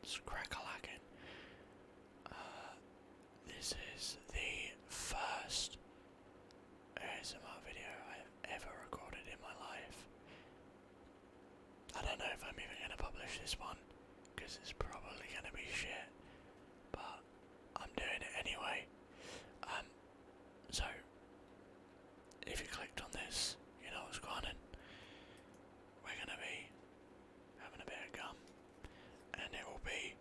sounds, crack-a-lacking. This is the first ASMR video I've ever recorded in my life. I don't know if I'm even going to publish this one, because it's probably going to be shit, but I'm doing it anyway. So, if you clicked on this, you know what's going on. We're going to be having a bit of gum, and it will be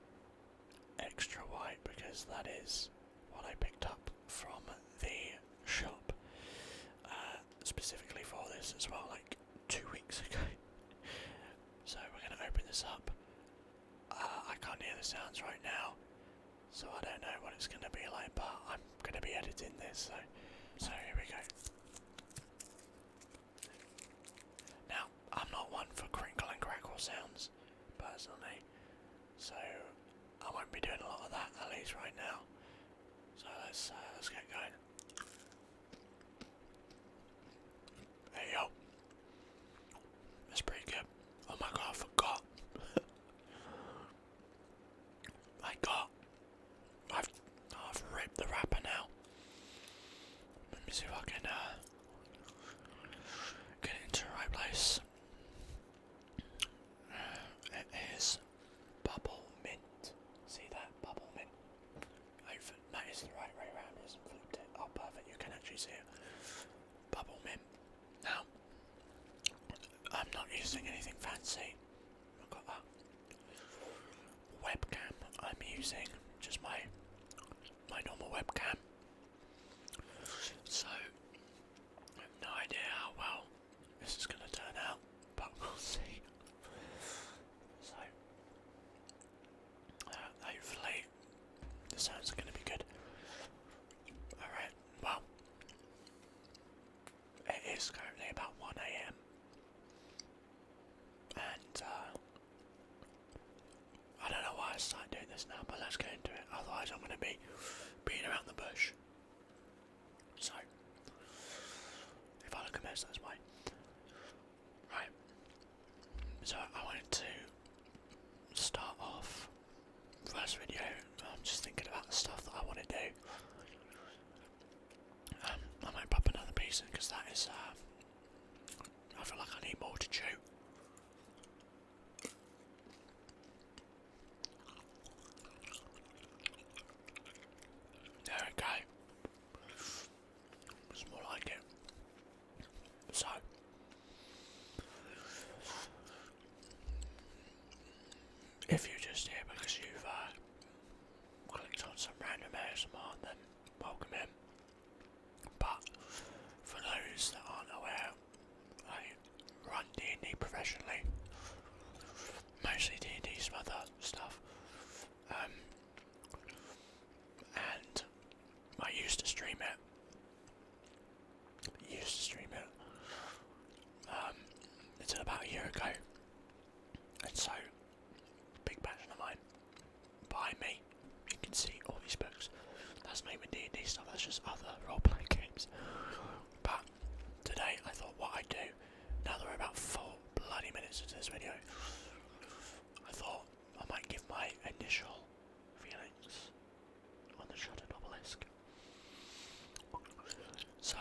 extra white because that is what I picked up from the shop, specifically for this as well, like 2 weeks ago. So we're going to open this up. I can't hear the sounds right now, so I don't know what it's going to be like, but I'm going to be editing this, so here we go. Now, I'm not one for crinkle and crackle sounds, personally, so I won't be doing a lot of that, at least right now. So let's get going. There you go. That's pretty good. Oh my god, I forgot. I've ripped the wrapper now. Let me see if I can get it into the right place. It is bubble mint. See that? Bubble mint. That is the right way around, isn't it? Flipped it. Oh, perfect. You can actually see it. Bubble mint. Now, I'm not using anything fancy. I've got that webcam I'm using, just my normal webcam. So, I have no idea how well this is going to turn out, but we'll see. So, hopefully the sounds are going to be good. Alright, well, it is currently about 1 AM, and I don't know why I started doing this now, but let's get into it, otherwise I'm going to be beating around the bush. So, if I look a mess, that's why. Right, so I wanted to start off, first video, I'm just thinking about the stuff that I want to do. I might pop another piece in, because that is, I feel like I need more to chew. There we go. It's more like it. So, if you're just here because you've clicked on some random ASMR, then welcome in. But for those that aren't aware, I run D&D professionally. Mostly D&D, some other stuff. And I used to stream it. Until about a year ago. And so, big passion of mine. Behind me, you can see all these books. That's not even D&D stuff, that's just other role-playing games. But today, I thought what I'd do, now that we're about 4 bloody minutes into this video, I thought I might give my initial feelings on the Shattered Obelisk. So,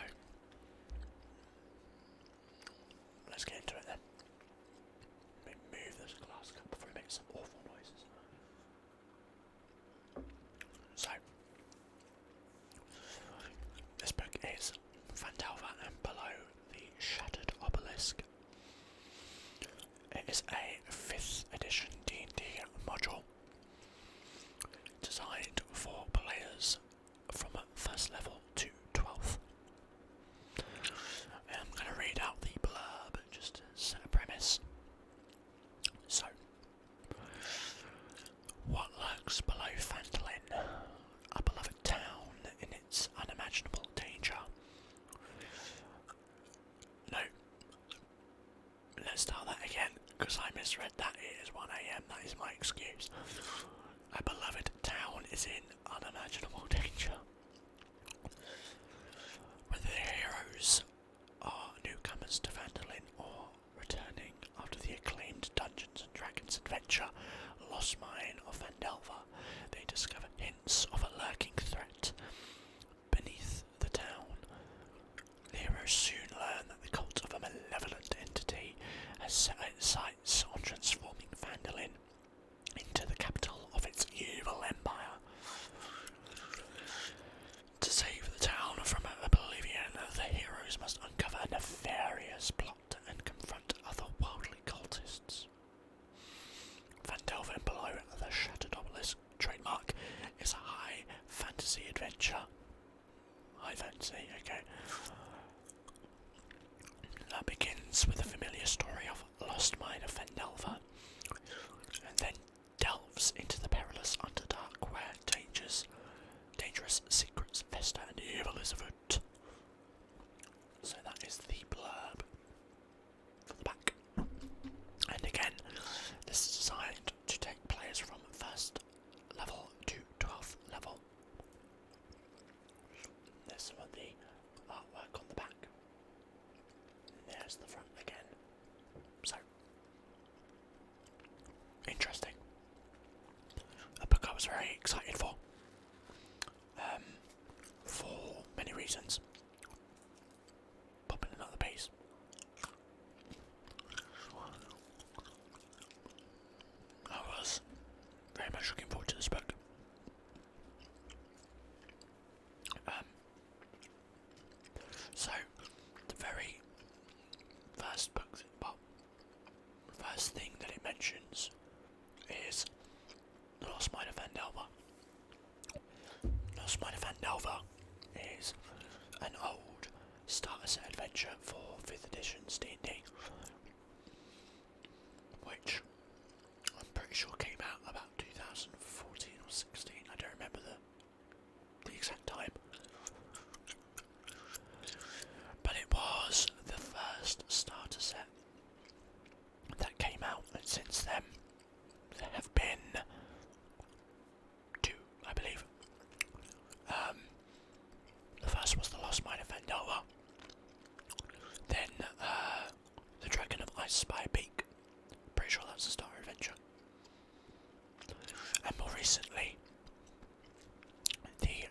let's get into it then. Let me move this glass cup before it makes some awful noises. So, this book is Phandelver Below, the Shattered Obelisk. It is a 5th edition D&D module designed for players from 1st level to 12th. I'm going to read out the blurb just to set a premise. So, what lurks below Phandelver, a beloved town in its unimaginable danger? No, let's start that again, because I misread that. It is 1 AM, that is my excuse. A beloved town is in unimaginable danger. Whether the heroes are newcomers to Phandelver or returning after the acclaimed Dungeons and Dragons adventure, lost mine of Phandelver, they discover hints of a lurking threat beneath the town. The heroes soon learn that the cult of a malevolent entity has set its sights on transforming Phandalin into the capital of its evil empire. To save the town from oblivion, the heroes must uncover a nefarious plot and confront otherworldly cultists. Phandelver Below, the Shattered Obelisk trademark, is a high fantasy adventure. High fantasy, okay. That begins with the familiar story of lost mine of Phandelver, and then delves into the perilous Underdark where dangerous secrets fester and evil is afoot. So that is the blurb for the back. And again, this is designed to take players from 1st level to 12th level. There's some of the artwork on the back. And there's the front again. So, interesting. A book I was very excited for many reasons. Pop in another piece. I was very much looking forward to this book. So, the very first book, first thing that it mentions is The Lost Mine of Phandelver. Lost Mine of Phandelver is an old starter set adventure for 5th edition's D&D, which I'm pretty sure came out about 2014 or 16. I don't remember the exact time, but it was the first starter set that came out, and since then there have been 2, I believe. The first was The Lost Mine of Phandelver, then The Dragon of Ice Spire Peak. Pretty sure that's a starter adventure. And more recently, the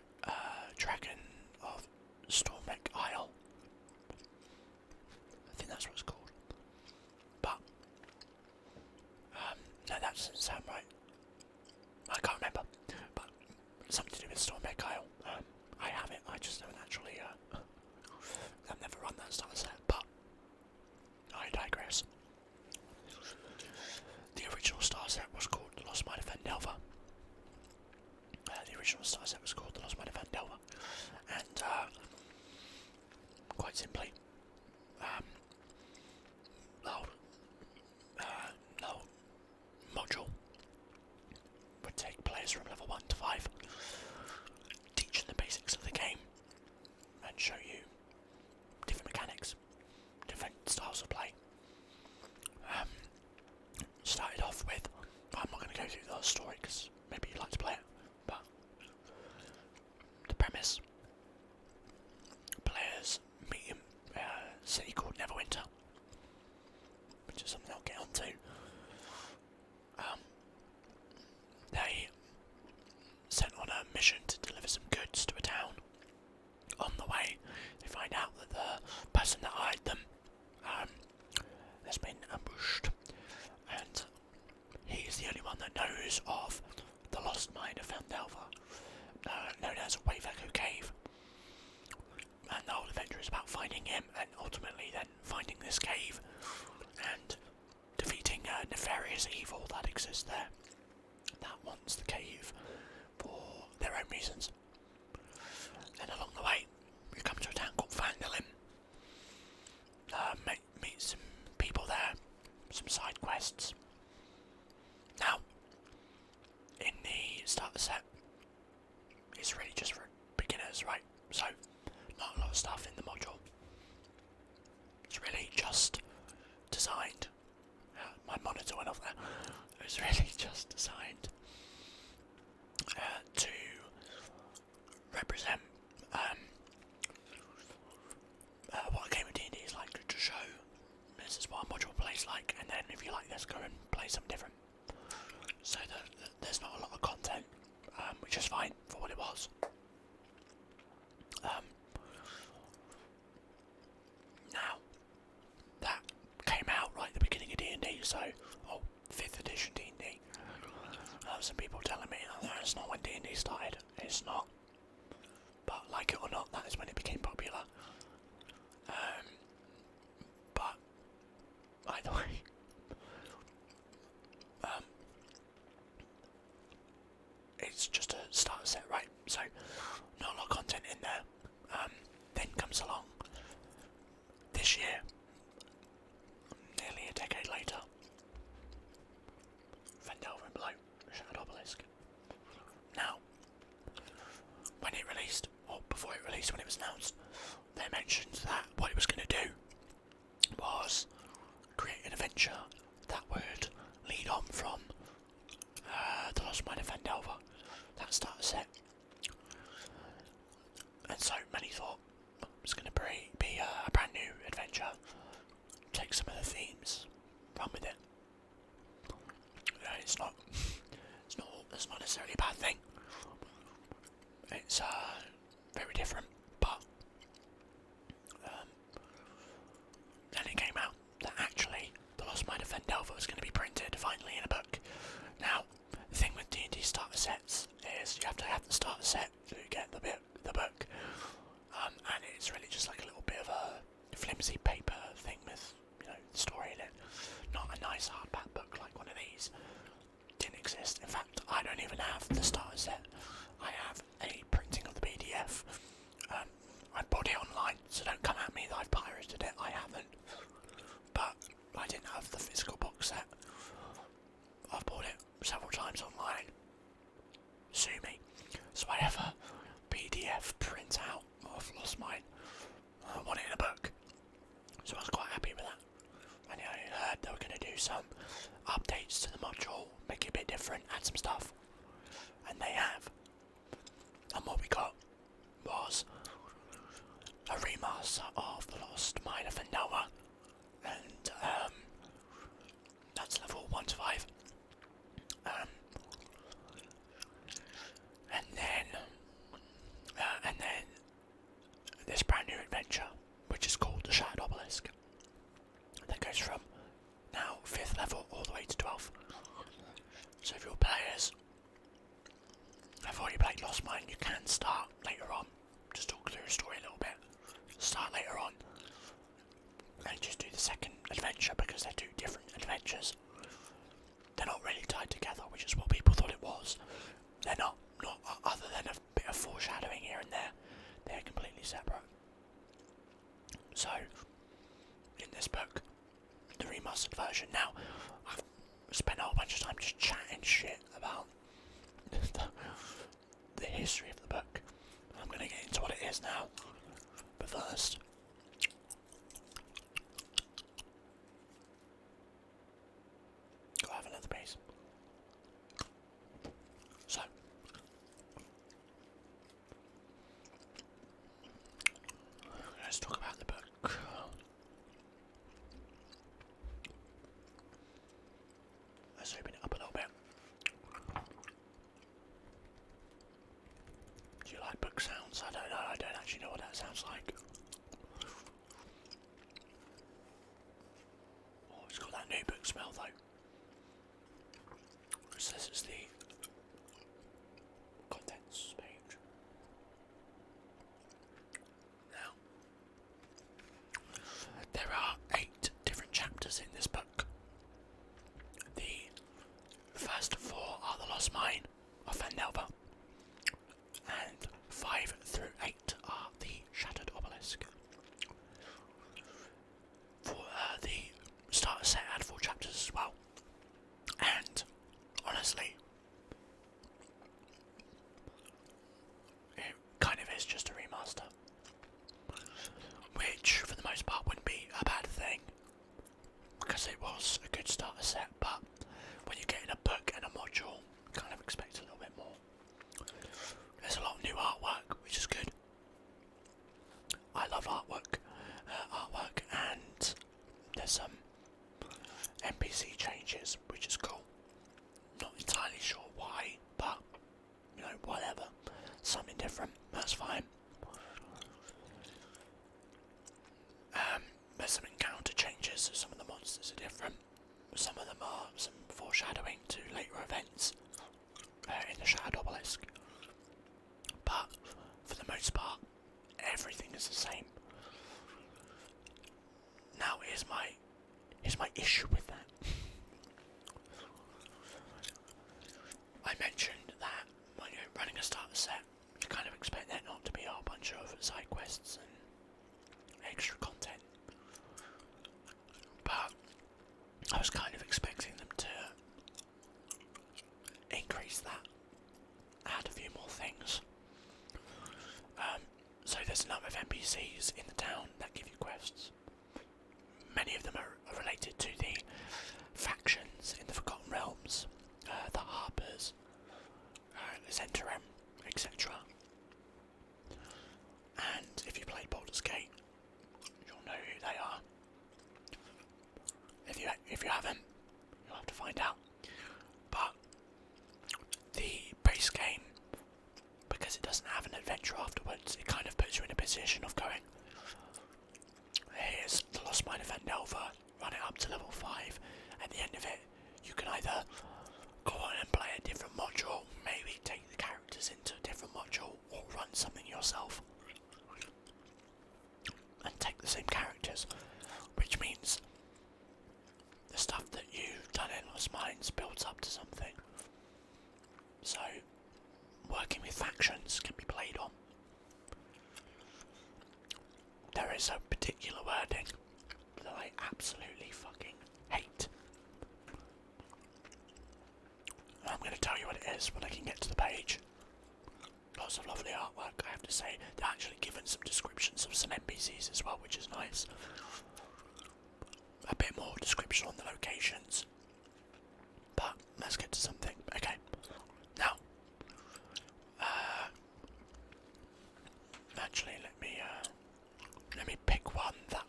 Dragon of Stormwreck Isle. I think that's what it's called. But no, that doesn't sound right. I can't remember. But something to do with Stormwreck Isle. I have it. I just haven't actually. I've never run that starter set, but I digress. The original starter set was called The Lost Mine of Phandelver. And quite simply, the module would take players from level 1 to 5, teach them the basics of the game, and show you different mechanics, different styles of play. Started off with, I'm not going to go through the story because maybe you'd like to play it, but the premise: players meet a city called Neverwinter, which is something I'll get onto. They sent on a mission to deliver some goods to a town. On the way, they find out that the person that hired them has been ambushed, and he is the only one that knows of the lost mine of Phandelver, known as Waveecho Cave. And the whole adventure is about finding him, and ultimately then finding this cave and defeating a nefarious evil that exists there, that wants the cave for their own reasons. And along the way, we come to a town called Phandalin. Meet some people there, some side quests. Now, in the starter set, it's really just for beginners, right? So, not a lot of stuff in the module. It's really just designed. My monitor went off there. It was really just designed to represent what a game of D&D is like, to show this is what a module plays like, and then if you like this, go and play something different. So the some people telling me that that's not when D&D started. It's not. But like it or not, that is when it became popular. But either way, it's just a starter set, right? So not a lot of content in there. Then comes along this year, nearly a decade later, Phandelver Below, Shattered Obelisk. Now, when it released, or before it released, when it was announced, they mentioned that what it was going to do was create an adventure that would lead on from The Lost Mine of Phandelver, that starter set. And so many thought it was going to be a brand new adventure, take some of the themes, run with it. It's not necessarily a bad thing. It's very different, but then it came out that actually The Lost Mine of Phandelver was going to be printed finally in a book. Now, the thing with D&D starter sets is you have to have the starter set to get the book, and it's really just like a little bit of a flimsy paper thing with, you know, the story in it. Not a nice hardback book like one of these. Didn't exist. In fact, I don't even have the starter set. I have a printing of the PDF. I bought it online, so don't come at me that I've pirated it. I haven't. But I didn't have the physical box set. I've bought it several times online. Sue me. So I have a PDF printout of Lost Mine. I want it in a book. So I was quite happy with that. And I heard they were going to do some updates to the module, make it a bit different, add some stuff. And they have. And what we got was a remaster of The Lost Mine of Phandelver. And that's level 1 to 5. And then this brand new adventure, which is called the Shattered Obelisk, that goes from now 5th level all the way to 12th. So if your players have already played Lost Mine, you can start later on. Just talk through the story a little bit. Start later on and just do the second adventure, because they're two different adventures. They're not really tied together, which is what people thought it was. They're not other than a bit of foreshadowing here and there. They're completely separate. So, in this book, the remastered version, now, I've spent a whole bunch of time just chatting shit about the history of the book. I'm going to get into what it is now. But first, gotta have another piece. So, let's talk about the book. Let's open it up a little bit. Do you like book sounds? I don't know, I don't actually know what that sounds like. Oh, it's got that new book smell though. So this is the contents page. Now, there are 8 different chapters in this book. The first 4 are the Lost Mine of Phandelver, and 5 through 8 are the Shattered Obelisk. For the starter set had 4 chapters as well, and honestly, most part, everything is the same. Now here's my issue with that. I mentioned that when you're running a starter set, you kind of expect there not to be a whole bunch of side quests and extra content. But I was kind of expecting them to increase that, add a few more things. So there's a number of NPCs in the town that give you quests. Many of them are related to the factions in the Forgotten Realms, the Harpers, the Zentarim, etc. And if you played Baldur's Gate, you'll know who they are. If you haven't, you'll have to find out. But the base game, because it doesn't have an adventure afterwards, it kind of puts you in a position of going, here's the Lost Mine of Phandelver, run it up to level 5. At the end of it, you can either go on and play a different module, maybe take the characters into a different module, or run something yourself and take the same characters, which means the stuff that you've done in Lost Mines builds up to something. So working with factions can be played on. There is a particular wording that I absolutely fucking hate. I'm going to tell you what it is when I can get to the page. Lots of lovely artwork, I have to say. They're actually given some descriptions of some NPCs as well, which is nice. A bit more description on the locations. But let's get to something. Okay. Now, actually, let me pick one that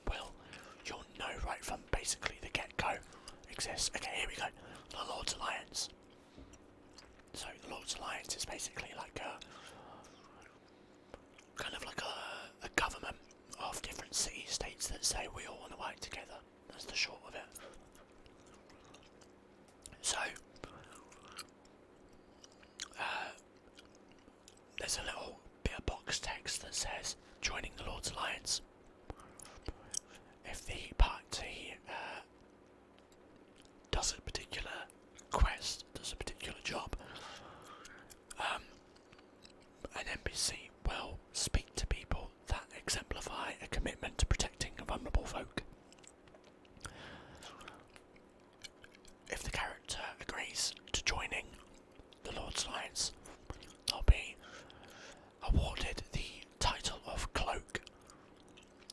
you'll know right from basically the get-go exists. Okay, here we go. The Lord's Alliance. So the Lord's Alliance is basically like kind of like a government of different city-states that say we all want to work together. That's the short of it. So there's a little bit of box text that says joining the Lord's Alliance. If the party does a particular quest, does a particular job, an NPC will speak to people that exemplify a commitment to protecting vulnerable folk. If the character agrees to joining the Lord's Alliance, they'll be awarded the title of Cloak,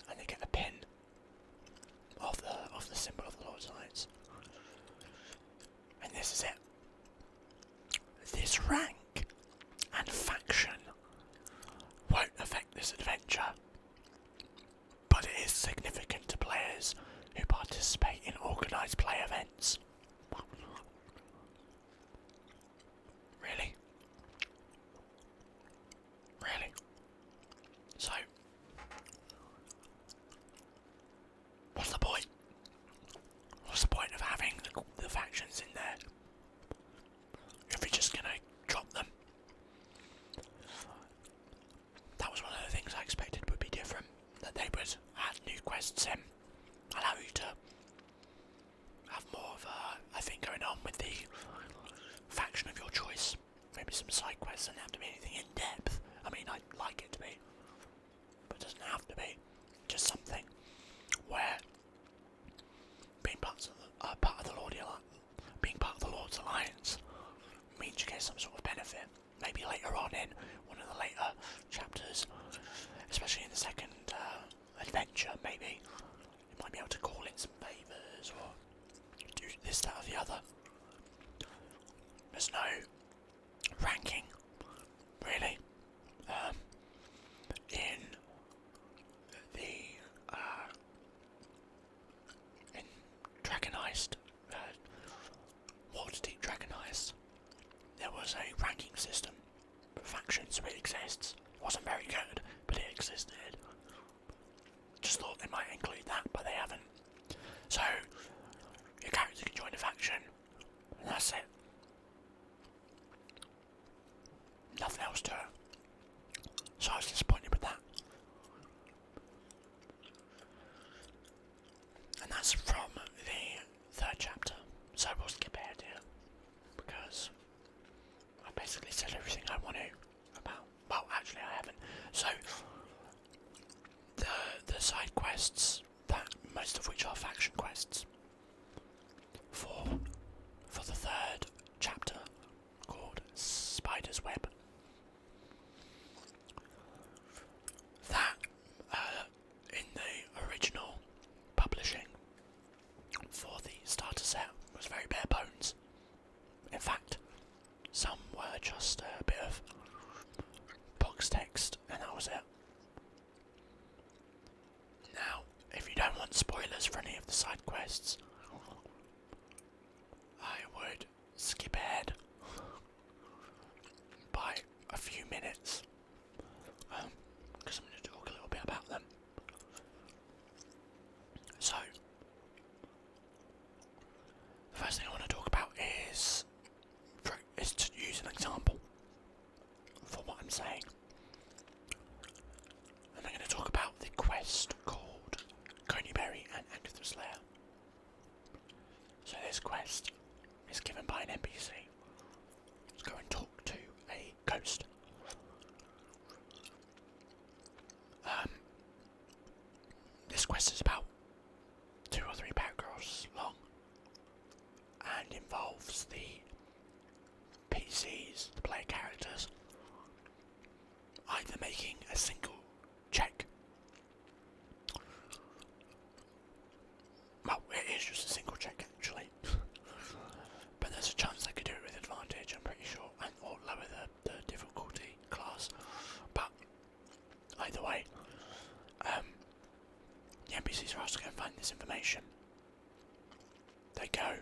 and they get a pin of the symbol of the Lord's Alliance. And this is it. This rank and faction won't affect this adventure, but it is significant to players who participate in organised play events. Really? Really? So, what's the point? What's the point of having the factions in there if you're just gonna drop them? That was one of the things I expected would be different, that they would add new quests in, allow you to have more of a thing going on with the faction of your choice. Maybe some side quests don't have to be anything in depth. I mean, I'd like it to be, but it doesn't have to be. Just something where being part of the Lord's Alliance means you get some sort of benefit. Maybe later on in one of the later chapters, especially in the second adventure, maybe you might be able to call in some favours or do this, that, or the other. There's no ranking, really, in Dragon Heist, Waterdeep Dragon Heist. There was a ranking system for factions, so it exists. It wasn't very good, but it existed. Just thought they might include that, but they haven't. So, your character can join a faction, and that's it. Nothing else to it. So I was disappointed with basically said everything I want to about. Well, actually, I haven't. So, the side quests, that most of which are faction quests, for the third chapter called Spider's Web. That in the original publishing for the starter set was very bare bones. In fact, some were just a bit of box text and that was it. Now, if you don't want spoilers for any of the side quests, I would skip ahead by a few minutes, because I'm going to talk a little bit about them. So, the first thing I want to talk about is to use an example for what I'm saying. And I'm going to talk about the quest called Coneyberry and Agatha's Lair. So this quest is given by an NPC. Let's go and talk to a ghost. This quest is about 2 or 3 paragraphs long and involves the PCs, the player characters, either making a single check. Well, it is just a single check actually, but there's a chance they could do it with advantage, I'm pretty sure, and or lower the difficulty class. But either way, the NPCs are asked to go and find this information. They go.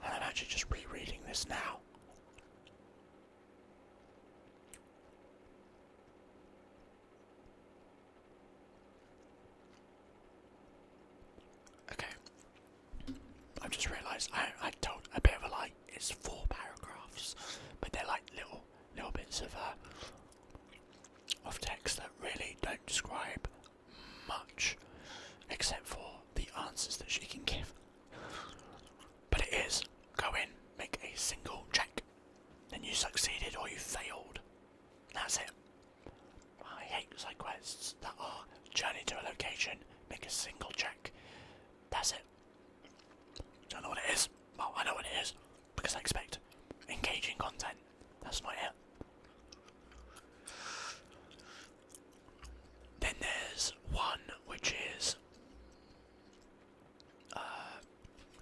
And I'm actually just rereading this now. Okay. I've just realised I told a bit of a lie. It's 4 paragraphs, but they're like little bits of text that really don't describe much, except for the answers that she can give. But it is, go in, make a single check, then you succeeded or you failed. That's it. I hate side quests that are journey to a location, make a single check. That's it. Don't know what it is. Well, I know what it is, because I expect engaging content. That's not it. Then there's one which is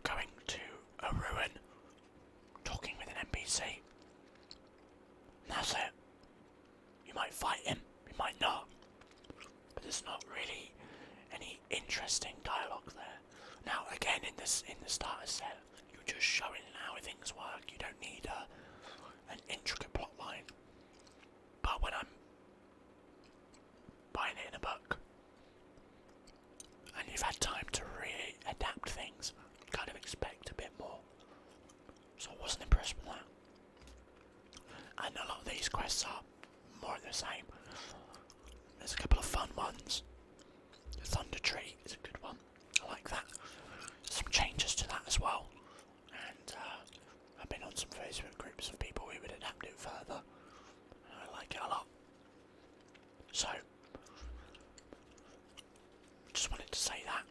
going to a ruin, talking with an NPC. That's it. You might fight him, you might not, but there's not really any interesting dialogue there. Now, again, in the starter set, you're just showing how things work. You don't need an intricate plot line. But when I'm buying it in a book, and you've had time to re-adapt things, you kind of expect a bit more. So I wasn't impressed with that. And a lot of these quests are more of the same. There's a couple of fun ones. The Thunder Tree is a good one. I like that. Some changes to that as well. And I've been on some Facebook groups of people who would adapt it further. And I like it a lot. So, just wanted to say that.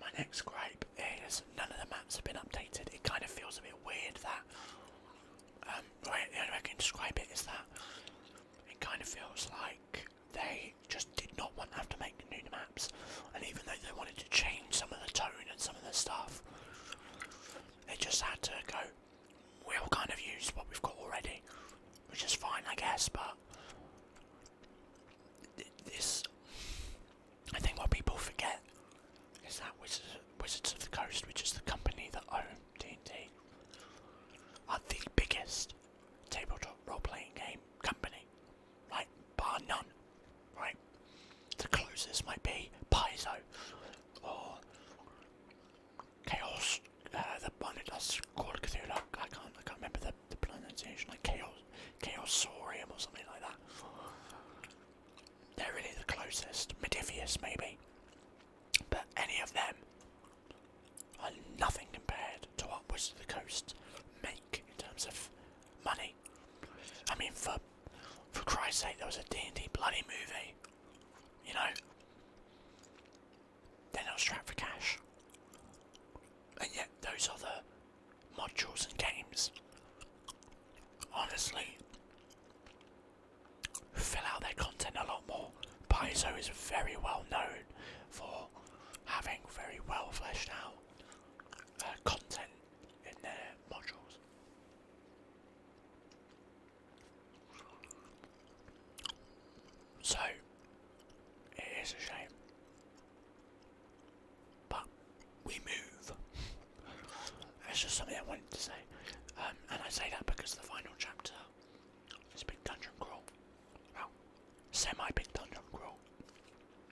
My next gripe is none of the maps have been updated. It kind of feels a bit weird that, the only way I can describe it is that it kind of feels like they just did not want to have to make new maps, and even though they wanted to change some of the tone and some of the stuff, they just had to go, we'll kind of use what we've got already, which is fine I guess, but this, I think what people forget is that Wizards of the Coast, which is the company that own D&D, are the biggest tabletop role-playing game company, right, bar none, right. The closest might be Paizo, or Chaos, the one that does Call of Cthulhu, I can't remember the pronunciation, like Chaosorium or something like that. They're really the closest. Modifius maybe, but any of them are nothing compared most make in terms of money. I mean, for Christ's sake, there was a D&D bloody movie, you know? They're not strapped for cash. And yet, those other modules and games, honestly, fill out their content a lot more. Paizo is very well known for having very well fleshed out content in their modules. So, it is a shame. But we move. That's just something I wanted to say. And I say that because the final chapter is a big dungeon crawl. Well, semi-big dungeon crawl.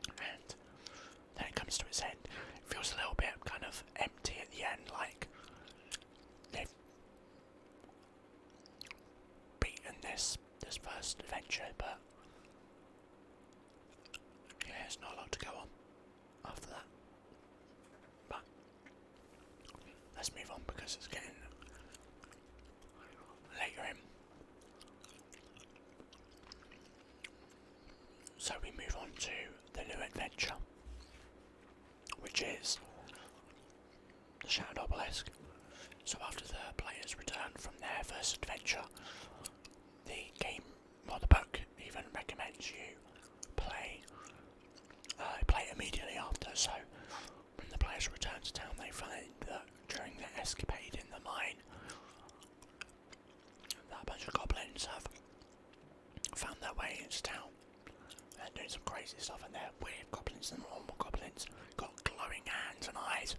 And then it comes to its end. It feels a little bit kind of empty at the end, like they've beaten this first adventure, but yeah, there's not a lot to go on after that. But let's move on because it's getting later in. So we move on to the new adventure, which is the Shattered Obelisk. So after the players return from their first adventure, the game, or the book, even recommends you play immediately after. So when the players return to town, they find that during their escapade in the mine, that a bunch of goblins have found their way into town and doing some crazy stuff, and they're weird goblins and normal goblins, got glowing hands and eyes.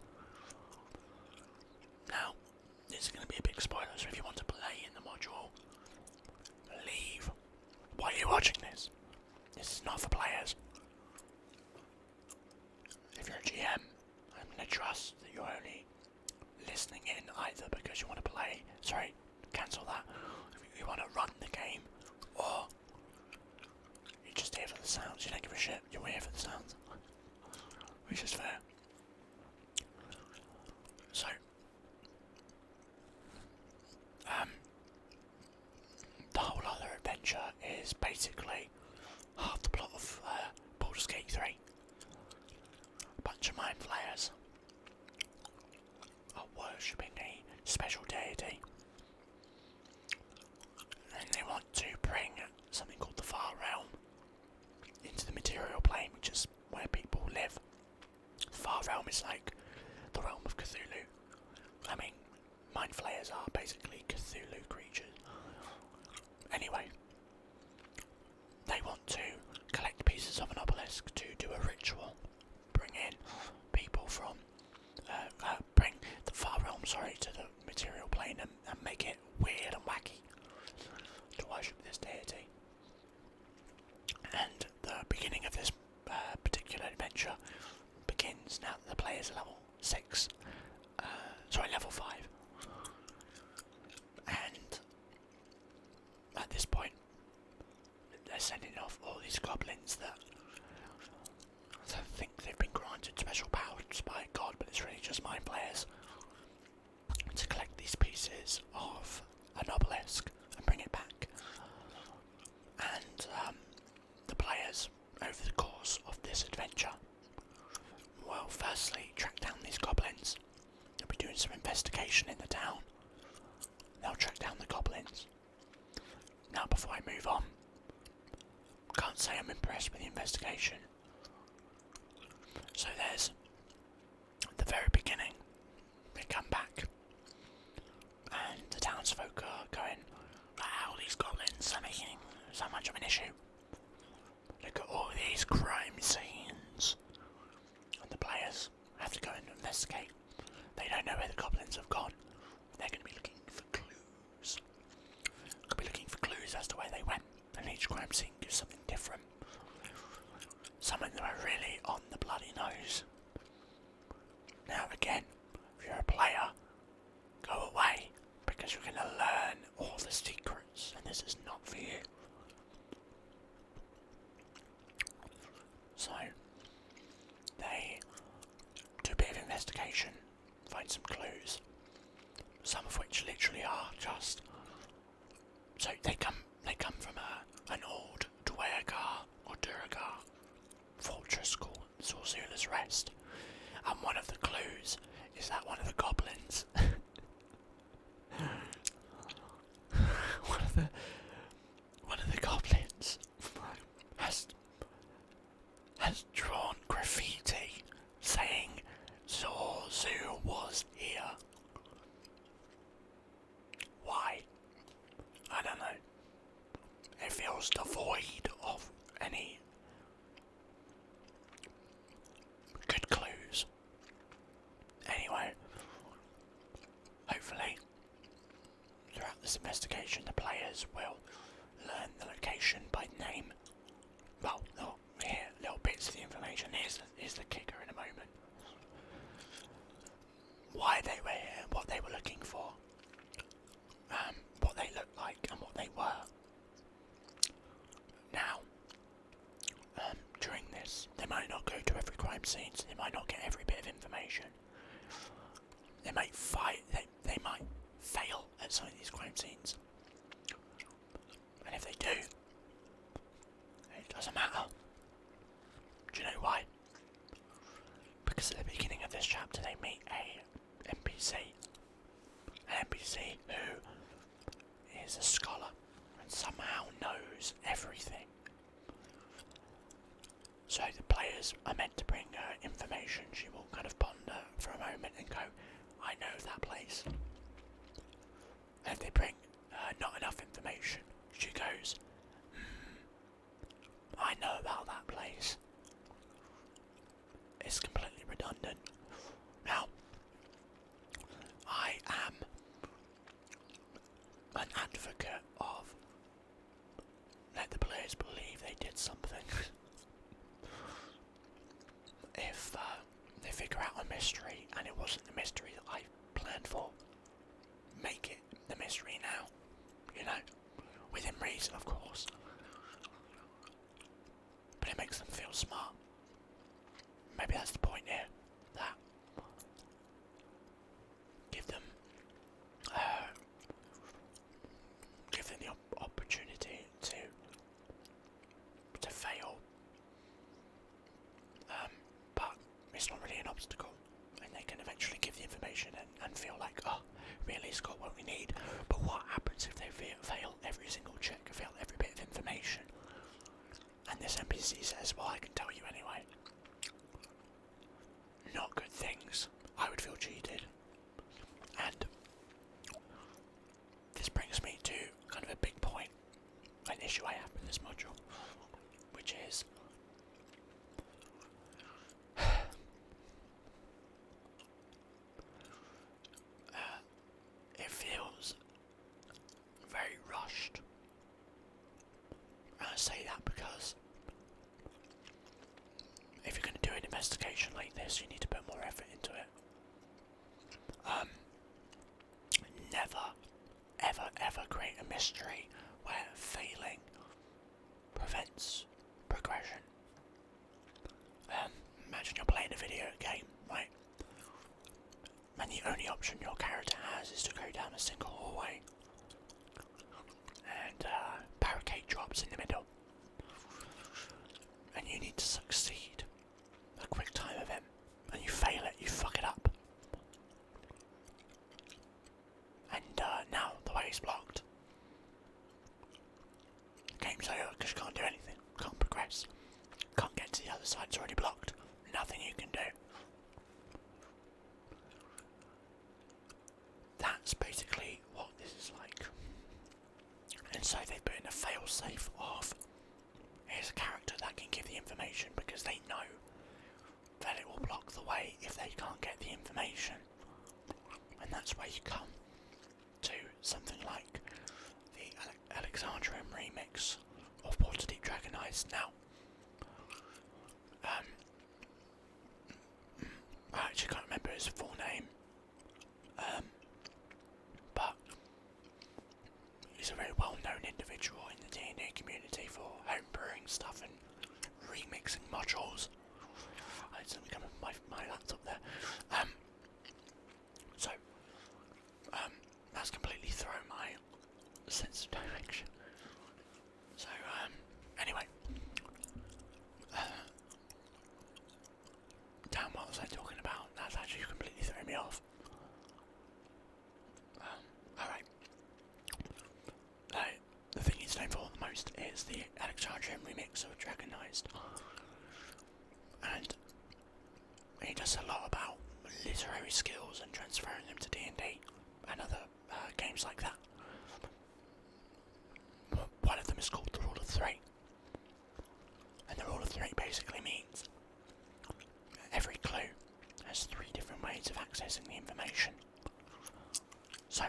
Now, this is going to be a big spoiler, so if you want to play in the module, leave while you're watching this. This is not for players. If you're a GM, I'm going to trust that you're only listening in either because you want to play, cancel that, if you want to run the game, or you're just here for the sounds. You don't give a shit, you're here for the sounds, which is fair. So, the whole other adventure is basically half the plot of Baldur's Gate 3. A bunch of mind flayers are worshipping a special deity, and they want to bring something called the Far Realm into the material plane, which is where people live. The Far Realm is like the realm of Cthulhu. I mean, mind flayers are basically Cthulhu creatures. Anyway, they want to collect pieces of an obelisk to do a ritual, bring in people from, bring the Far Realm, to the material plane and make it weird and wacky to worship this deity. And the beginning of this particular adventure begins now that the players are level 5. And at this point, they're sending off all these goblins that think they've been granted special powers by God, but it's really just mind players, to collect these pieces of an obelisk and bring it back. And the players, over the course of this adventure, will firstly track down these goblins. They'll be doing some investigation in the town. They'll track down the goblins. Now, before I move on, can't say I'm impressed with the investigation. So there's, at the very beginning, they come back, and the townsfolk are going, wow, these goblins are making so much of an issue. Look at all these crime scenes. And the players have to go and investigate. They don't know where the goblins have gone. They're going to be looking for clues. Could be looking for clues as to where they went, and each crime scene gives something different. Some of them are really on the bloody nose. Now again, if you're a player, go away, because you're going to learn all the secrets, and this is not for you. So, they do a bit of investigation, find some clues. some of which literally are just. So they come from an old Dwergar or Duragar fortress called Zorzula's Rest, and one of the clues is that one of the goblins, one of the goblins has drawn graffiti saying Zorzu was here. Why? I don't know. It feels devoid of any good clues. Anyway, hopefully, throughout this investigation, the players will learn the location by name. Well, they'll hear little bits of the information. Here's the kicker in a moment. Why they were here, what they were looking for, what they looked like, and what they were. Now, during this, they might not go to every crime scene, so they might not get every bit of information. They might they might fail at some of these crime scenes. And if they do, it doesn't matter. Do you know why? Because at the beginning of this chapter they meet a NPC. An NPC who is a scholar and somehow knows everything. So the players are meant to bring her information. She will kind of ponder for a moment and go, I know that place. And if they bring not enough information, she goes, I know about that place. It's completely redundant. Now, I am an advocate of let the players believe they did something. If they figure out a mystery and it wasn't the mystery that I planned for, make it the mystery now. You know, within reason, of course. But it makes them feel smart. Maybe that's the point here. That give them the opportunity to fail. But it's not really an obstacle, and they can eventually give the information and feel like, oh, really, it's got what we need. But what happens if they fail every single check, fail every bit of information? And this NPC says, well, I can tell you anyway. Not good things. I would feel cheated. And this brings me to kind of a big point, an issue I have with this module, which is it feels very rushed. And I say that because if you're going to do an investigation like this, you need to put more effort into it. Never, ever, ever create a mystery where failing prevents progression. Imagine you're playing a video game, right? And the only option your character has is to go down a single hallway. And barricade drops in the middle. And you need to succeed a quick time of him. And you fail it, you fuck it up. And now the way is blocked. Game's over because you can't do anything. Can't progress. Can't get to the other side, it's already blocked. Nothing you can do. That's basically what this is like. And so they put in a fail-safe of here's a character that can give the information because they know that it will block the way if they can't get the information. And that's where you come to something like the Alexandrian remix of Waterdeep Dragonized. Now, I actually can't remember his full name, but he's a very well-known individual in the D&D community for homebrewing stuff and remixing modules. I had something come with my laptop there. sense of direction. So, anyway. Damn, what was I talking about? That's actually completely threw me off. Alright. The thing he's known for the most is the Alexandrian remix of Dragonized. And he does a lot about literary skills and transferring them to D&D and other games like that. One of them is called the Rule of Three. And the Rule of Three basically means every clue has 3 different ways of accessing the information. So,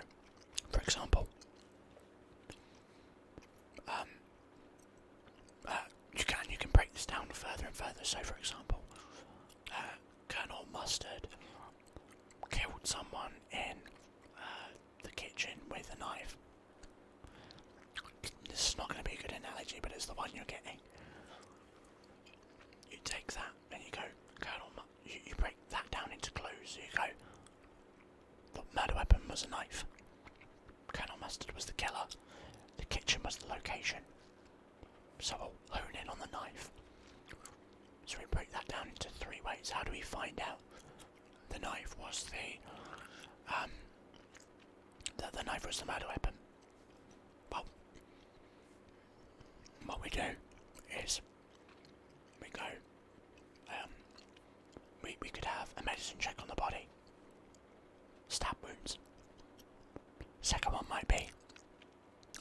for example, you can break this down further and further. So, for example, Colonel Mustard killed someone in the kitchen with a knife. This is not going to be a good analogy, but it's the one you're getting. You take that and you go, you break that down into clues. So you go, the murder weapon was a knife. Colonel Mustard was the killer. The kitchen was the location. So we'll hone in on the knife. So we break that down into 3 ways. How do we find out the knife was the knife was the murder weapon? Well, what we do is we go. We could have a medicine check on the body. Stab wounds. Second one might be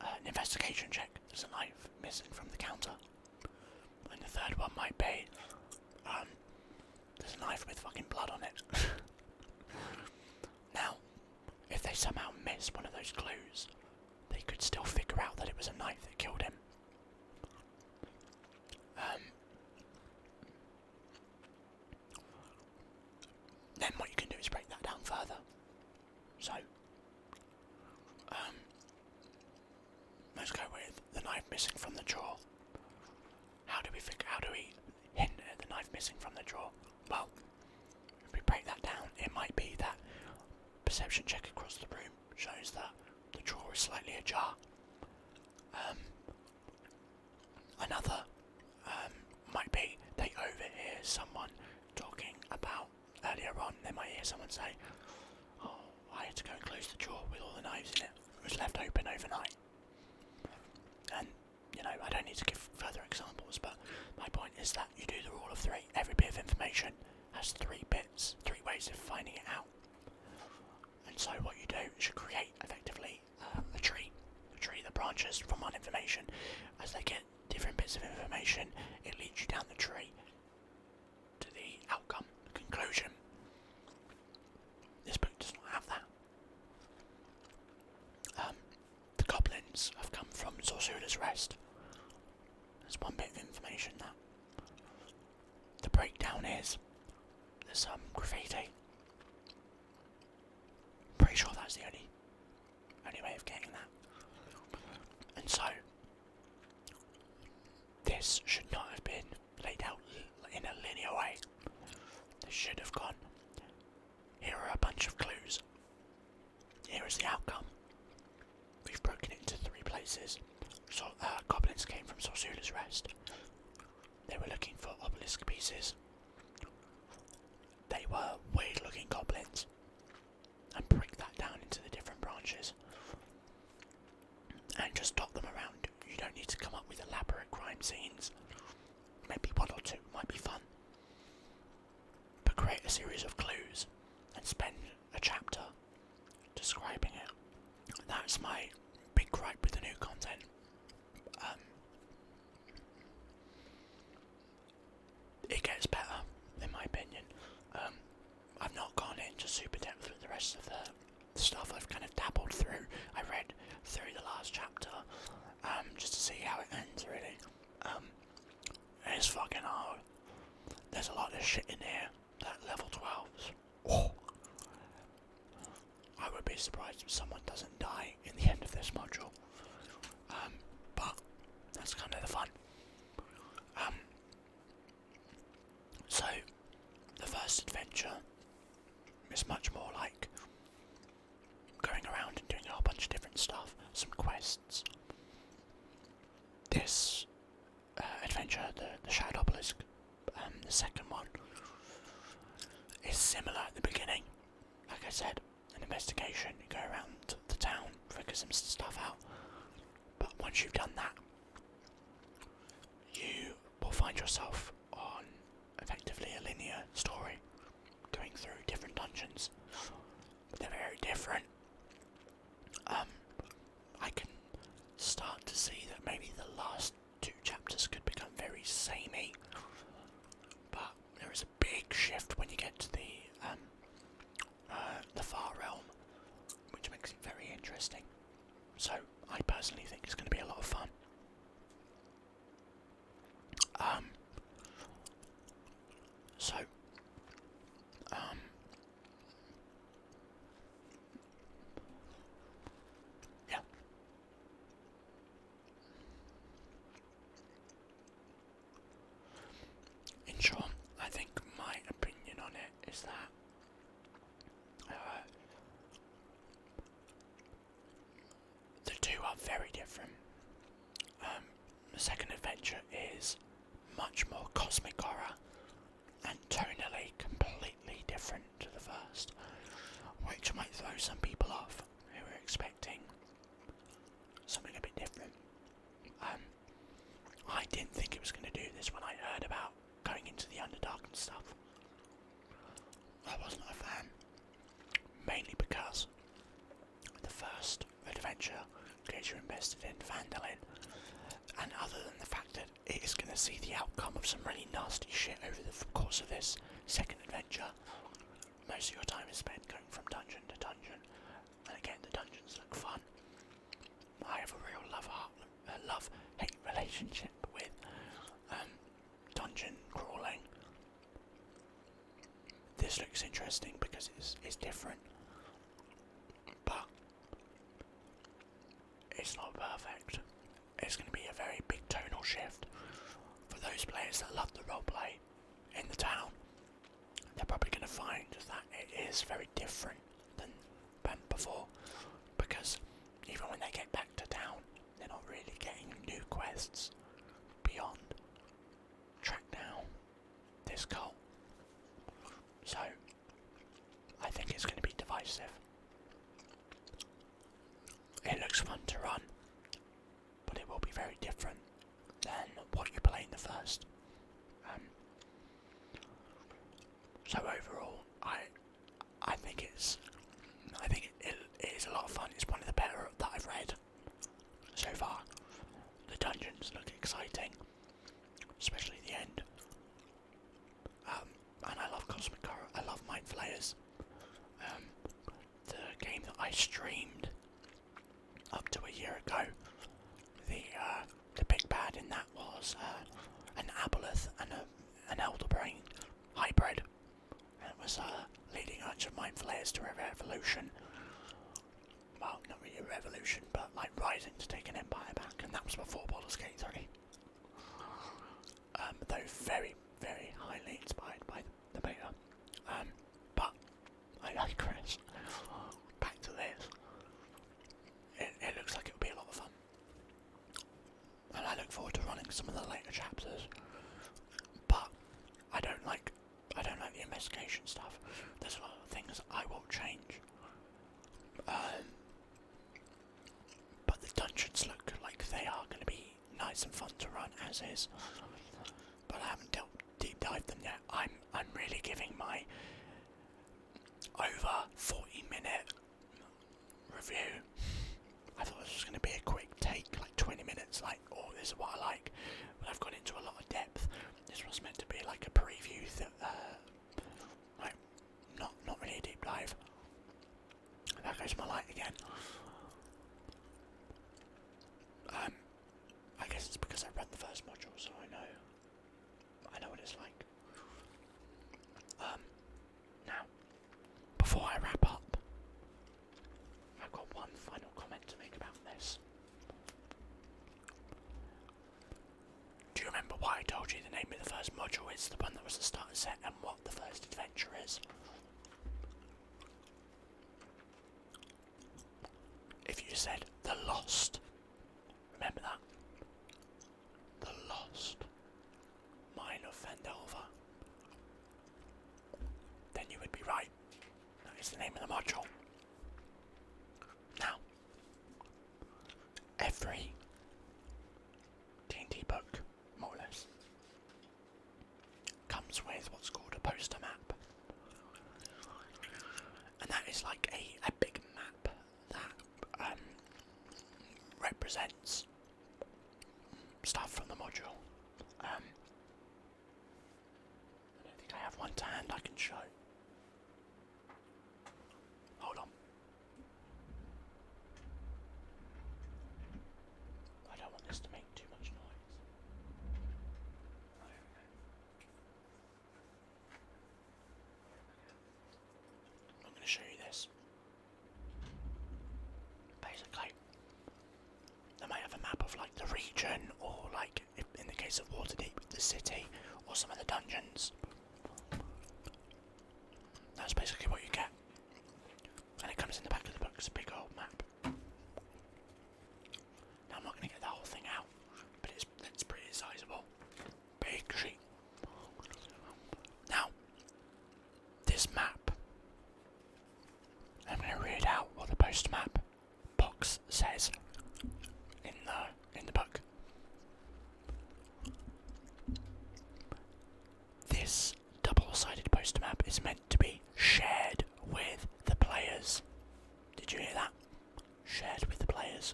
an investigation check. There's a knife missing from the counter. And the third one might be there's a knife with fucking blood on it. Now, if they somehow miss one of those clues, they could still figure out that it was a knife that killed him. Then what you can do is break that down further. So, let's go with the knife missing from the drawer. How do we hint at the knife missing from the drawer? Well, if we break that down, it might be that perception check across the room shows that the drawer is slightly ajar. Another might be they overhear someone talking about earlier on. They might hear someone say, "Oh, I had to go and close the drawer with all the knives in it. It was left open overnight." And I don't need to give further examples, but my point is that you do the Rule of Three. Every bit of information has 3 bits, 3 ways of finding it out. And so what you do is you create effectively a tree that branches from one information. As they get different bits of information, it leads you down the tree to the outcome, the conclusion. This book does not have that. The goblins have come from Zorzula's Rest. There's one bit of information that the breakdown is there's some graffiti. Pretty sure that's the only way of getting that. And so this should not have been laid out in a linear way. They should have gone, here are a bunch of clues. Here is the outcome. We've broken it into 3 places. So, goblins came from Zorzula's Rest. They were looking for obelisk pieces. They were weird looking goblins. And break that down into the different branches. And just dot them around. You don't need to come up with elaborate crime scenes. Maybe 1 or 2 might be fun. But create a series of clues and spend a chapter describing it. That's my big gripe with the new content. It gets better, in my opinion. I've not gone into super depth with the rest of the stuff. I've kind of dabbled through. I read through the last chapter, just to see how it ends, really. It's fucking hard. There's a lot of shit in here that level 12s. Oh. I would be surprised if someone doesn't die in the end of this module. But that's kind of the fun. So, the first adventure is much more like going around and doing a whole bunch of different stuff, some quests, investigation, you go around the town, figure some stuff out. But once you've done that, you will find yourself on effectively a linear story, going through different dungeons. They're very different. I can start to see that maybe the last 2 chapters could become very samey, but there is a big shift when you get to the Far Realm, which makes it very interesting. So I personally think it's going to be a lot of fun. Yeah. In short, I think my opinion on it is that the two are very different. The second adventure is much more cosmic horror and tonally completely different to the first, which might throw some people off who are expecting something a bit different. I didn't think it was going to do this when I heard about going into the Underdark and stuff. I wasn't a fan, mainly because the first adventure gets you invested in Phandelver, and other than the fact that it is going to see the outcome of some really nasty shit over the course of this second adventure, most of your time is spent going from dungeon to dungeon, and again the dungeons look fun. I have a real love-hate relationship with dungeon crawling. This looks interesting because it's different, but it's not perfect. It's going to be a very big tonal shift for those players that love the roleplay in the town. They're probably going to find that it is very different than before, because even when they get back to town, they're not really getting new quests beyond track down this cult. So I think it's going to be divisive. It looks fun to run, but it will be very different than what you play in the first. So overall, I think it is a lot of fun. It's one of the better that I've read so far. The dungeons look exciting, especially the end. And I love cosmic horror. I love mind flayers. The game that I streamed up to a year ago, the big bad in that was an aboleth and an elder brain hybrid. And it was leading a bunch of mind flayers to a revolution. Well, not really a revolution, but like rising to take an empire back, and that was before Baldur's Gate 3. Though very, very highly inspired by the beta. But I digress. Back to this. It looks like it'll be a lot of fun, and I look forward to running some of the later chapters. But I don't like the investigation stuff. There's a lot of things I will change. But the dungeons look like they are going to be nice and fun to run as is. But I haven't deep dived them yet. I'm really giving my over 40-minute review. I thought this was going to be a quick take, like 20 minutes, like, oh, this is what I like. But I've gone into a lot of depth. This was meant to be like a preview that, like, not really a deep dive. And there goes my light again. I guess it's because I read the first module, so I know what it's like. Now, before I wrap up, I've got one final comment to make about this. Do you remember why I told you the name of the first module is the one that was the starter set and what the first adventure is? If you said The Lost, remember that? The Lost Mine of Phandelver, then you would be right. That is the name of the module. presents stuff from the module. I don't think I have one to hand I can show. Hold on. I don't want this to make too much noise. Oh, here we go. I'm going to show you this. Basically, they might have a map of like the region, or like in the case of Waterdeep, the city, or some of the dungeons. That's basically what you get. And it comes in the back of the book, it's a big old map. Now I'm not going to get the whole thing out, but it's pretty sizable. Big sheet. Now, this map, I'm going to read out what the post map box says in the book. This double-sided poster map is meant to be shared with the players. Did you hear that? Shared with the players.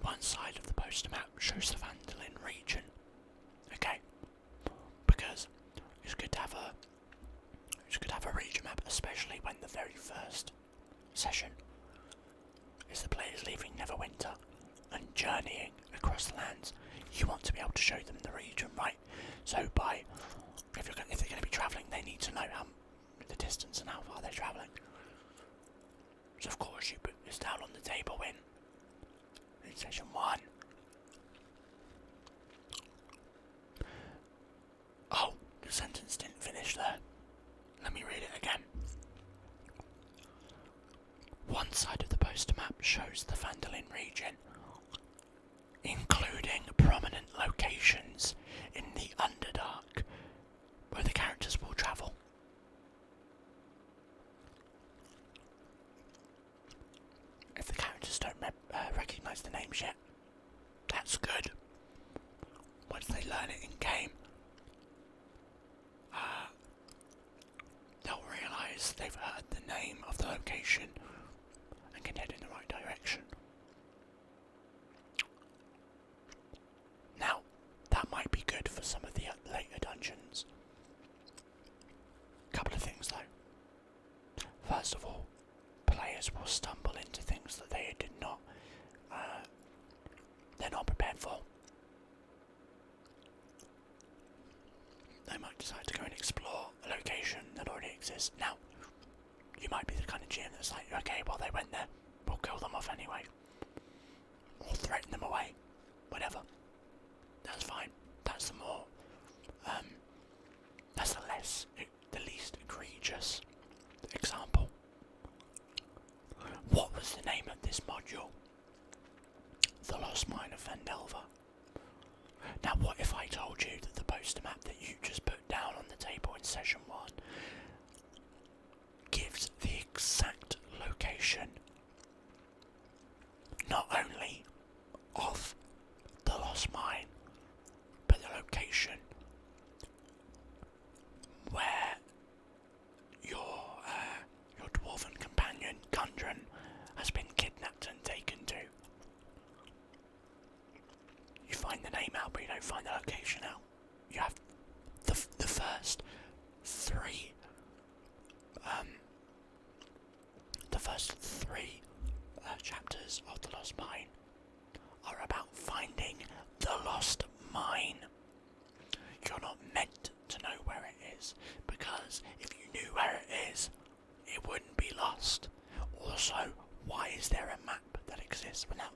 One side of the poster map shows the Phandelver region. Okay? Because it's good to have a region map, especially when the very first session is the players leaving Neverwinter and journeying across the lands. You want to be able to show them the region, right? So if they're going to be travelling, they need to know the distance and how far they're travelling. So of course you put this down on the table in session 1. Oh, the sentence didn't finish there. Let me read it again. One side of the poster map shows the Phandelver region, including prominent locations in the Underdark where the characters will travel. If the characters don't recognise the names yet, that's good. Once they learn it in game, they'll realise they've heard the name of the location and can head in the right direction. Now, that might be good for some of the later dungeons. Couple of things though. First of all, players will stumble into things that they're not prepared for. They might decide to go and explore a location that already exists. Now, you might be the kind of GM that's like, okay, well they went there, we'll kill them off anyway. Or threaten them away. Whatever. That's fine. That's the more, that's the least egregious example. What was the name of this module? The Lost Mine of Phandelver. Now what if I told you that the poster map that you just put down on the table in session 1 gives the exact location, not only of the Lost Mine, but the location where your dwarven companion Gundren has been kidnapped and taken to. You find the name out, but you don't find the location out. You have the first three chapters of the Lost Mine are about finding the Lost Mine. You're not meant to know where it is, because if you knew where it is, it wouldn't be lost. Also, why is there a map that exists? Well, now,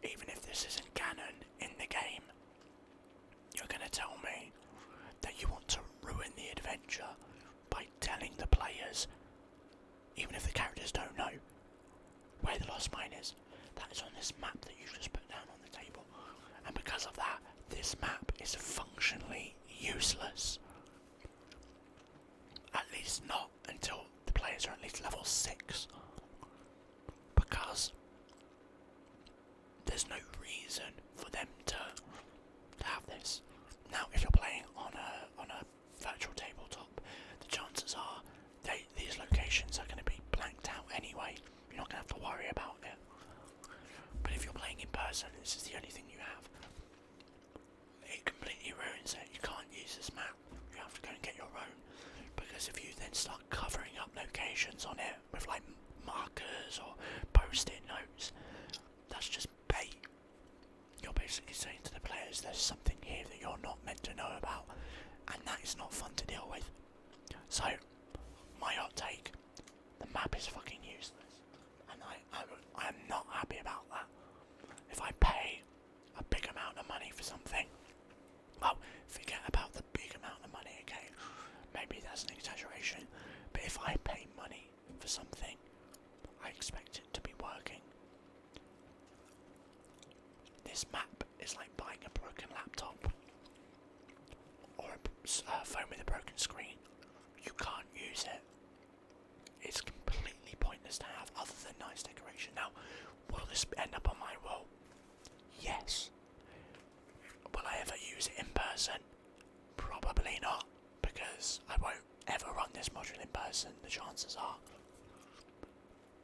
even if this isn't canon in the game, you're going to tell me that you want to ruin the adventure by telling the players, even if the characters don't know, where the Lost Mine is. That is on this map that you've just put down on the table. And because of that, this map is functionally useless. At least not until the players are at least level 6. Because there's no reason for them to have this. Now, if you're playing on a virtual tabletop, the chances are these locations are going to be blanked out anyway. You're not going to have to worry about it. But if you're person, this is the only thing you have, it completely ruins it. You can't use this map. You have to go and get your own. Because if you then start covering up locations on it with like markers or post-it notes, that's just bait. You're basically saying to the players there's something here that you're not meant to know about, and that is not fun to deal with. So, my hot take, the map is fucking useless, and I'm not happy about that. If I pay a big amount of money for something, well, forget about the big amount of money, okay? Maybe that's an exaggeration, but if I pay money for something, I expect it to be working. This map is like buying a broken laptop or a phone with a broken screen. You can't use it. It's completely pointless to have other than nice decoration. Now, will this end up on my wall? Yes. Will I ever use it in person? Probably not, because I won't ever run this module in person, the chances are.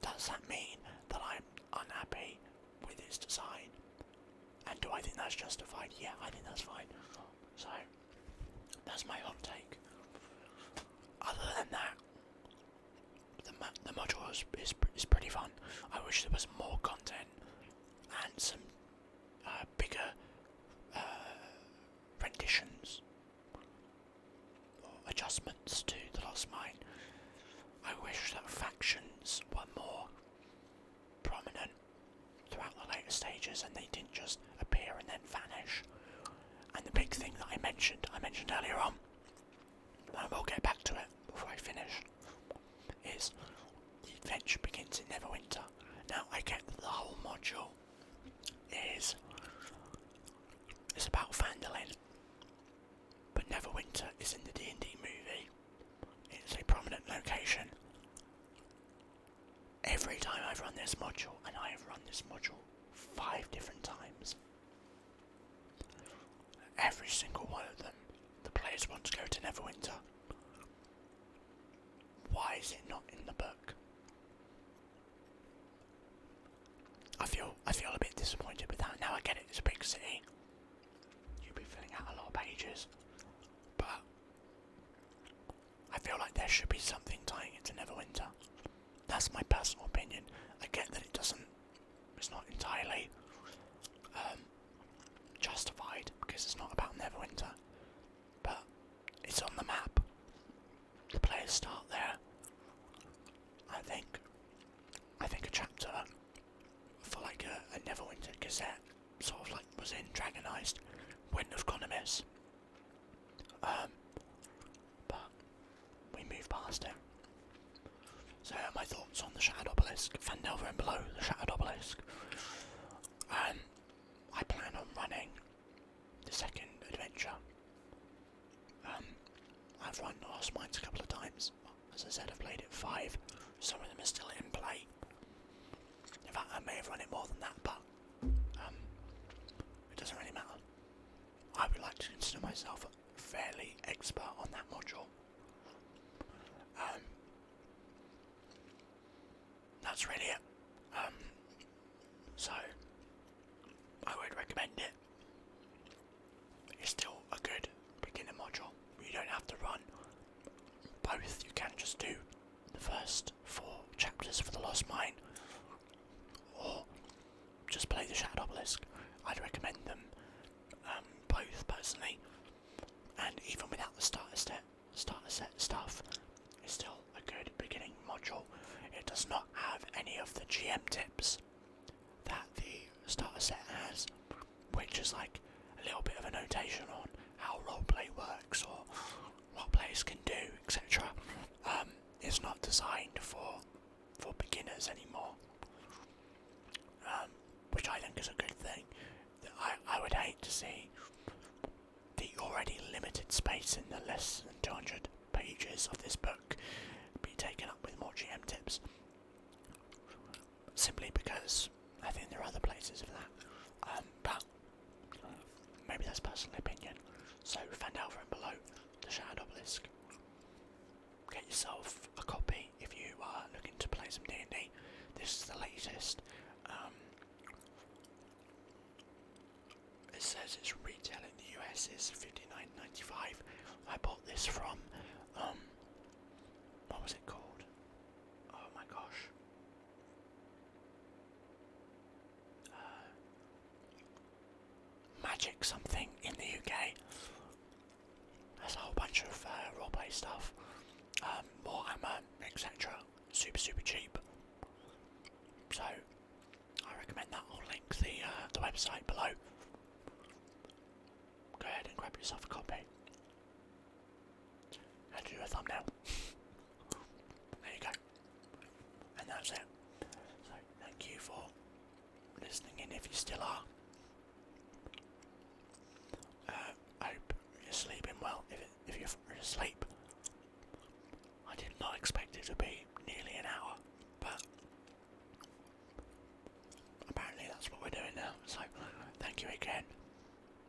Does that mean that I'm unhappy with its design? And do I think that's justified? Yeah, I think that's fine. So, that's my hot take. Other than that, the module is pretty fun. I wish there was more content and some bigger renditions or adjustments to the Lost Mine. I wish that factions were more prominent throughout the later stages and they didn't just appear and then vanish. And the big thing that I mentioned earlier on, and we'll get back to it before I finish, is the adventure begins in Neverwinter. Now, I get that the whole module is about Phandelver, but Neverwinter is in the D&D movie. It's a prominent location. Every time I've run this module, and I have run this module 5 different times, every single one of them, the players want to go to Neverwinter. Why is it not in the book? I feel a bit disappointed with that. Now I get it, it's a big city. You'll be filling out a lot of pages. But I feel like there should be something tying it to Neverwinter. That's my personal opinion. I get that it's not entirely justified because it's not about Neverwinter. But it's on the map. The players start there. I think a chapter for like a Neverwinter Gazette, sort of like was in Dragonized, wouldn't have gone amiss. But we move past it. So my thoughts on the Shattered Obelisk, Phandelver Below, the Shattered Obelisk. I plan on running the second adventure. I've run Lost Mines a couple of times. As I said, I've played it 5. Some of them are still in play. In fact, I may have run it more than that, but it doesn't really matter. I would like to consider myself fairly expert on that module. That's really it. So, I would recommend it. It's still a good beginner module. You don't have to run both. You can just do the first 4 chapters for the Lost Mine, or just play the Shattered Obelisk. I'd recommend them both personally, and even without the starter set stuff, it's still a good beginning module. It does not have any of the GM tips that the starter set has, which is like a little bit of a notation on how roleplay works or what players can do, etc. It's not designed for beginners anymore, which I think is a good thing. I would hate to see the already limited space in the less than 200 pages of this book be taken up with more GM tips, simply because I think there are other places for that. But maybe that's personal opinion. So Phandelver Below, the Shattered Obelisk. Get yourself a copy if you are looking to play some D&D. This is the latest says its retail in the US is $59.95. I bought this from, what was it called? Oh my gosh. Magic something in the UK. There's a whole bunch of roleplay stuff, Warhammer, etc. Super cheap. So I recommend that. I'll link the website below. Go ahead and grab yourself a copy. And do a thumbnail. There you go. And that's it. So thank you for listening in if you still are. I hope you're sleeping well if you're asleep. I did not expect it to be nearly an hour, but apparently that's what we're doing now. So thank you again,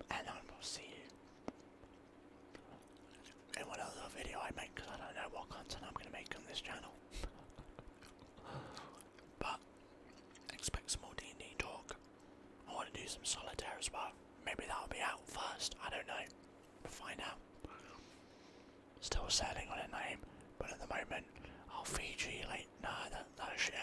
and I will see you in one other video I make, because I don't know what content I'm going to make on this channel. But expect some more D&D talk. I want to do some solitaire as well. Maybe that'll be out first, I don't know. We'll find out. Still settling on a name, but at the moment I'll feed you like, nah, that shit